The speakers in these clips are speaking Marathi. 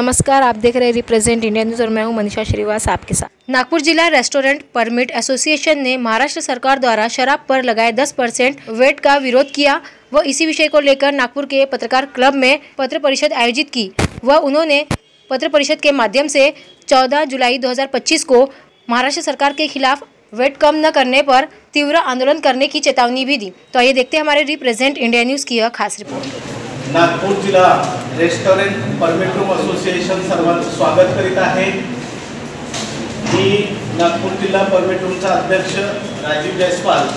नमस्कार, आप देख रहे हैं रिप्रेजेंट इंडिया न्यूज़ और मैं हूं मनीषा श्रीवास आपके साथ। नागपुर जिला रेस्टोरेंट परमिट एसोसिएशन ने महाराष्ट्र सरकार द्वारा शराब पर लगाए 10% वेट का विरोध किया व इसी विषय को लेकर नागपुर के पत्रकार क्लब में पत्र परिषद आयोजित की व उन्होंने पत्र परिषद के माध्यम से 14 जुलाई 2025 को महाराष्ट्र सरकार के खिलाफ वेट कम न करने पर तीव्र आंदोलन करने की चेतावनी भी दी। तो आइए देखते हैं हमारे रिप्रेजेंट इंडिया न्यूज़ की यह खास रिपोर्ट। नागपूर जिला रेस्टोरेंट परमिट रूम असोसिएशन सर्वांचं स्वागत करीत आहे। मी नागपूर जिल्हा परमिट रूमचा अध्यक्ष राजीव जयस्वाल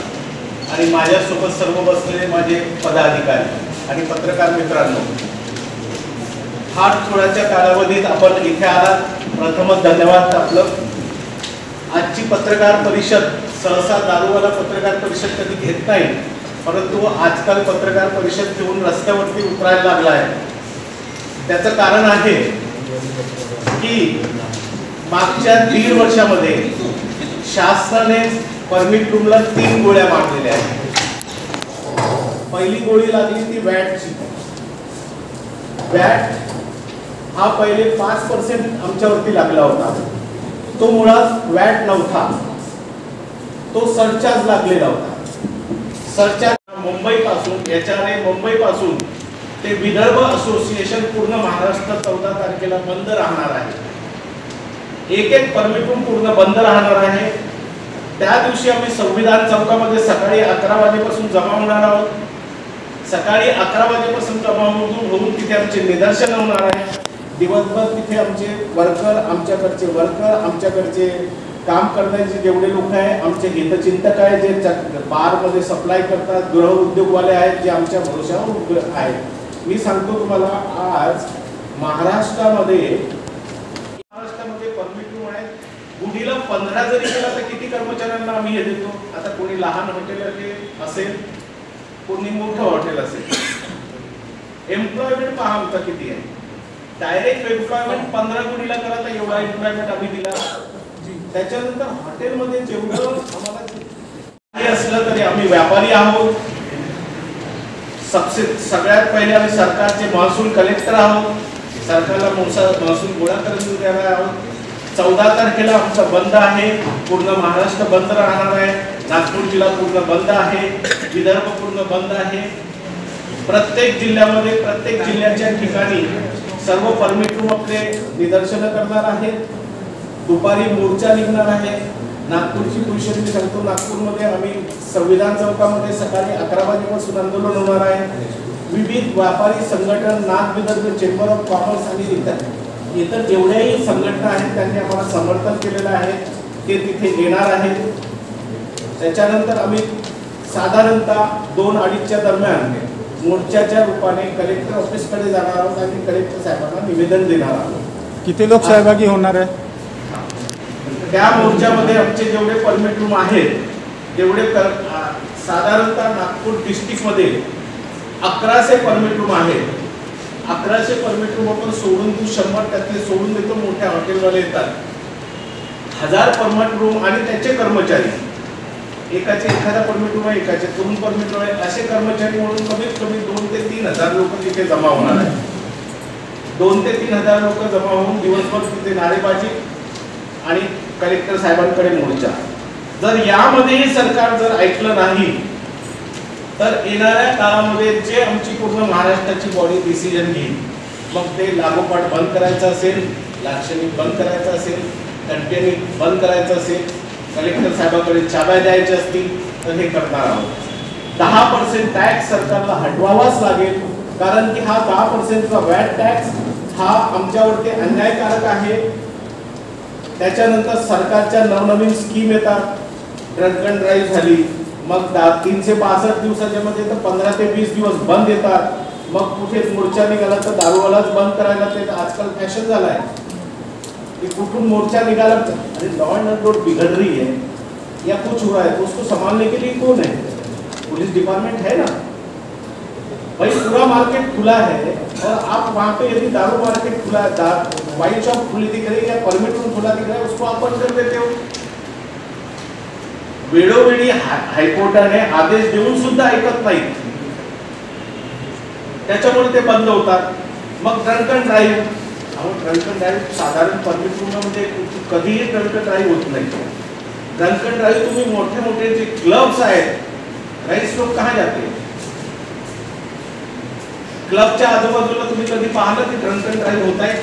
आणि माझ्यासोबत सर्व बसलेले माझे पदाधिकारी आणि पत्रकार मित्रांनो, फार थोड्याच्या कालावधीत आपण इथे आलात, प्रथमच धन्यवाद आपलं। आजची पत्रकार परिषद सहसा दारूवाला पत्रकार परिषद कधी घेत नाही, परंतु आजकाल पत्रकार परिषद घेऊन रस्त्यावरती उतरायला लागला आहे। त्याचं कारण आहे की मागच्या 1.5 वर्षामध्ये शासनाने परमिट रूमला 3 गोळ्या मारलेल्या आहेत। पहिली गोळी लागली ती वॅटची। वॅट हा पहिले 5% आमच्यावरती लागला होता। तो मुळात वॅट नव्हता, तो सरचार्ज लागलेला होता। सरचार्ज मुंबई पासून ते विदर्भ असोसिएशन पूर्ण महाराष्ट्र 14 तारखेला बंद राहणार आहे। एक परमिट रूम पूर्ण बंद राहणार आहे। त्या दिवशी आम्ही संविधान चौकामध्ये सकाळी 11 वाजेपासून जमा होणार आहोत। सकाळी 11 वाजेपासून जमा होऊन तिथे आमचे निदर्शन होणार आहे। दिवसभर तिथे आमचे वर्कर, आमच्याकडचे काम करण्याचे जेवढे लोक आहे, आमचे हितचिंतक आहे जे बारमध्ये सप्लाय करतात, गृह उद्योगवाले आहेत जे आमच्या भरोशावर आहेत। मी सांगतो तुम्हाला, आज महाराष्ट्रामध्ये परमिट रूम आहे। गुढीला 15 जरी केला तर किती कर्मचाऱ्यांना आम्ही हे देतो? आता कोणी लहान हॉटेल असेल, कोणी मोठं हॉटेल असेल, एम्प्लॉयमेंट पहा आमचा किती आहे। डायरेक्ट एम्प्लॉयमेंट 15 गुढीला करा तर एवढा एम्प्लॉयमेंट आम्ही दिला। त्याच्यानंतर हॉटेलमध्ये जेवढं आम्हाला असलं तरी आम्ही व्यापारी आहोत। सगळ्यात पहिले आम्ही सरकारचे महसूल कलेक्टर आहोत। सरकारला महसूल गोळा करून देणार आहोत। 14 तारखेला आमचा बंद आहे, पूर्ण महाराष्ट्र बंद राहणार आहे। नागपूर जिल्हा पूर्ण बंद आहे, विदर्भ पूर्ण बंद आहे। प्रत्येक जिल्ह्यामध्ये, प्रत्येक जिल्ह्याच्या ठिकाणी सर्व परमिट रूम आपले निदर्शन करणार आहेत। दुपारी मोर्चा निघणार आहे। नागपूरची पोझिशन मी सांगतो, नागपूरमध्ये आम्ही संविधान चौकामध्ये सकाळी 11 वाजेपासून आंदोलन होणार आहे। विविध व्यापारी संघटन, Nag Vidarbha chamber of commerce आणि इतर जेवढ्याही संघटना आहेत त्यांनी आम्हाला समर्थन केलेलं आहे, ते तिथे येणार आहेत। त्याच्यानंतर आम्ही साधारणतः 2-2:30च्या दरम्यान मोर्चाच्या रूपाने कलेक्टर ऑफिसकडे जाणार आहोत आणि कलेक्टर साहेबांना निवेदन देणार आहोत। किती लोक सहभागी होणार आहे? त्या मोर्चामध्ये आमचे जेवढे परमिट रूम आहेत तेवढे साधारणतः नागपूर डिस्ट्रिक्टमध्ये 1100 परमिट रूम आहेत। 1100 परमिट रूम आपण सोडून देऊ, 100 त्यातले सोडून देतो, मोठ्या हॉटेलवाले येतात। 1000 परमिट रूम आणि त्याचे कर्मचारी, एकाचे एखादा परमिट रूम आहे, एकाचे 2 परमिट रूम आहे, असे कर्मचारी म्हणून कमीत कमी 2 ते 3 हजार लोक तिथे जमा होणार आहेत। 2 ते 3 हजार लोक जमा होऊन दिवसभर तिथे नारेबाजी आणि कलेक्टर साहेबांकडे मोर्चा। जर यामध्येही सरकार जर ऐकलं नाही तर येणाऱ्या काळामध्ये जे आमची पूर्ण महाराष्ट्राची बॉडी डिसिजन घेईल, मग ते लागोपाठ बंद करायचं असेल, लाक्षणिक बंद करायचं असेल, कंटेनिंग बंद करायचं असेल, कलेक्टर साहेबांकडे चाब्या द्यायच्या असतील तर हे करणार आहोत। 10% टॅक्स सरकारला हटवावाच लागेल, कारण की हा 10%चा वॅट टॅक्स हा आमच्यावरती अन्यायकारक आहे। त्याच्यानंतर सरकारच्या नवनवीन स्कीम येतात, ड्रग अँड ड्राईव्ह झाली, मग 365 दिवसाच्या मध्ये तर 15 ते 20 दिवस बंद येतात। मग कुठे मोर्चा निघाला तर दारूवालाच बंद करायला ते आजकाल फॅशन झालाय। कुटुंब मोर्चा निकाला, अरे लॉ एंड ऑर्डर बिगड़ रही है या कुछ हो रहा है तो उसको संभालने के लिए कौन है? पुलिस डिपार्टमेंट है ना भाई। पूरा मार्केट खुला है और आप वहाँ पे यदि दारू मार्केट खुला है, वाइन शॉप खुली दिख रही है या परमिट रूम खुला दिख रहा है, उसको आप बंद कर देते हो। वेळोवेळी हायकोर्टाने आदेश देऊन सुद्धा ऐकत नाही, त्याच्यामुळे ते बंद होतात। मग ड्रंक अँड ड्राईव्ह अहो ड्रंक अँड ड्राईव्ह साधारण परमिट रूममध्ये कधीही ड्रंक अँड ड्राईव्ह होत नाही. ड्रंक अँड ड्राईव्ह तुम्ही मोठे मोठे जे क्लब्स आहेत, रईस लोक कहाँ जाते? क्लबच्या आजूबाजूला तुम्ही कधी पाहिलं की ड्रंक अँड ड्राईव्ह होत आहे?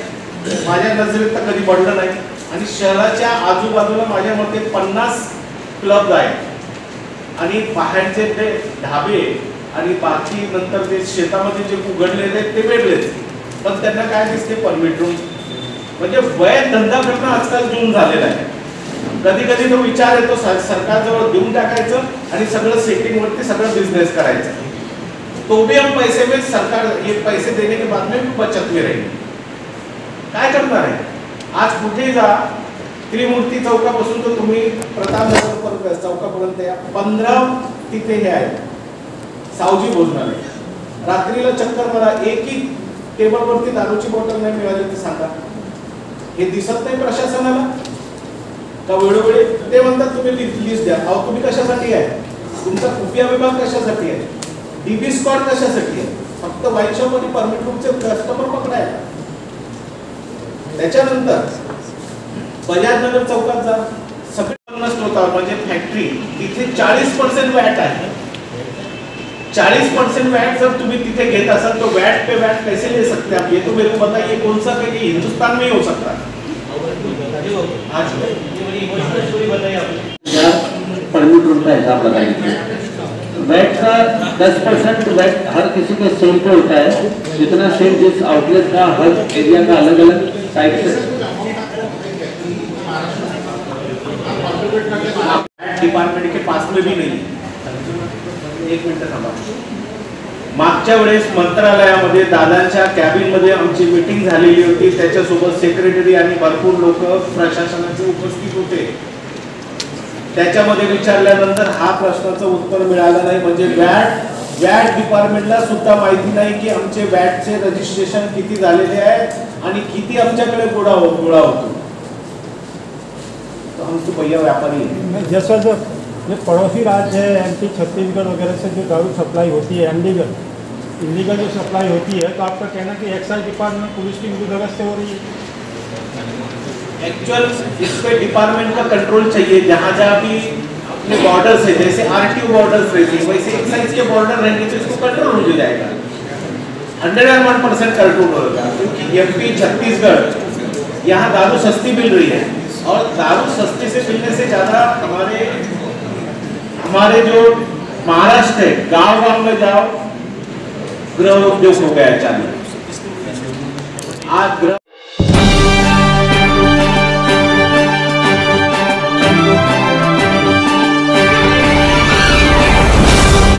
माझ्या नजरेत तर कधी पडलं नाही. आणि शहराच्या आजूबाजूला माझ्या मते 50 क्लब आहेत आणि बाहेरचे ते ढाबे आणि बाकी नंतर ते शेतामध्ये जे उघडलेले आहेत ते वेगळेच, पण त्यांना काय दिसते परमिट रूम. म्हणजे वैध धंदा करणं आजकाल जून झालेला आहे. कधी कधी तो विचार येतो सरकारजवळ देऊन टाकायचं आणि सगळं सेटिंग वरती सगळं बिझनेस करायचं. तो भी हम पैसे में सरकार ये पैसे देने के बाद में बचत में रहेगी. काय करणार आहे? आज कुठे जा, त्रिमूर्ती चौकापासून तर तुम्ही प्रतापनगर चौकापर्यंत या 15 तिथे हे आहेत सावजी भोजनालय. रात्रीला चक्कर मारा, एकही टेबलवरती दारूची बॉटल नाही मिळाली तर सांगा. हे दिसत नाही प्रशासनाला का? वेळोवेळी ते म्हणतात तुम्ही लिस्ट द्या. अहो तुम्ही कशासाठी आहे? तुमचा खुफिया विभाग कशासाठी आहे? डीबी स्क्वॉड कशासाठी आहे? फक्त वाईन शॉप आणि परमिट रूमचे कस्टमर पकडायला. त्याच्यानंतर बजाजनगर चौकात जा, सगळे 50 होता म्हणजे फॅक्टरी, तिथे 40% वॅट आहे. 40% वैट जब तुम्हें तिथे घेत असाल तो वैट पे वैट कैसे ले सकते हैं आप? ये तो मेरे को बताइए कौन सा कि हिंदुस्तान में ही हो सकता है. आज परमिट रूम का हिसाब लगाएंगे. वैट का 10% वैट हर किसी के सेल पे होता है. जितना सेल जिस आउटलेट का हर एरिया का अलग अलग साइड से डिपार्टमेंट के पास में भी नहीं. एक मिनिट थांबा. मागच्या वेळेस मंत्रालयामध्ये दादांच्या कॅबिनमध्ये आमची मीटिंग झालेली होती. त्याच्यासोबत सेक्रेटरी आणि भरपूर लोक प्रशासनाचे उपस्थित होते. त्याच्यामध्ये विचारल्यानंतर हा प्रश्नाचं उत्तर मिळालं नाही. म्हणजे वॅट डिपार्टमेंटला सुद्धा माहिती नाही की आमचे वॅटचे रजिस्ट्रेशन किती झालेले आहेत आणि किती आमच्याकडे गोळा होतो. तो हम तो भैया व्यापारी है. जैसा जो पड़ोसी राज्य है एमपी छत्तीसगढ़ वगैरह से जो दारू सप्लाई होती है इलीगल जो सप्लाई होती है, तो आपका कहना कि एक्साइज डिपार्टमेंट पुलिस की मदद से हो रही है? एक्चुअल इस पे डिपार्टमेंट का कंट्रोल चाहिए. जहाँ जहाँ भी अपने बॉर्डर्स है, जैसे आरटीओ बॉर्डर्स रहती है वैसे एक्साइज के बॉर्डर रहेंगे तो इसको कंट्रोल हो जाएगा. 101% कंट्रोल होगा. क्योंकि एमपी छत्तीसगढ़ यहाँ दारू सस्ती मिल रही है और दारू सस्ते से मिलने से ज़्यादा हमारे जो महाराष्ट्र है, गांव में जाओ, गृह उद्योग हो गया चालू. आज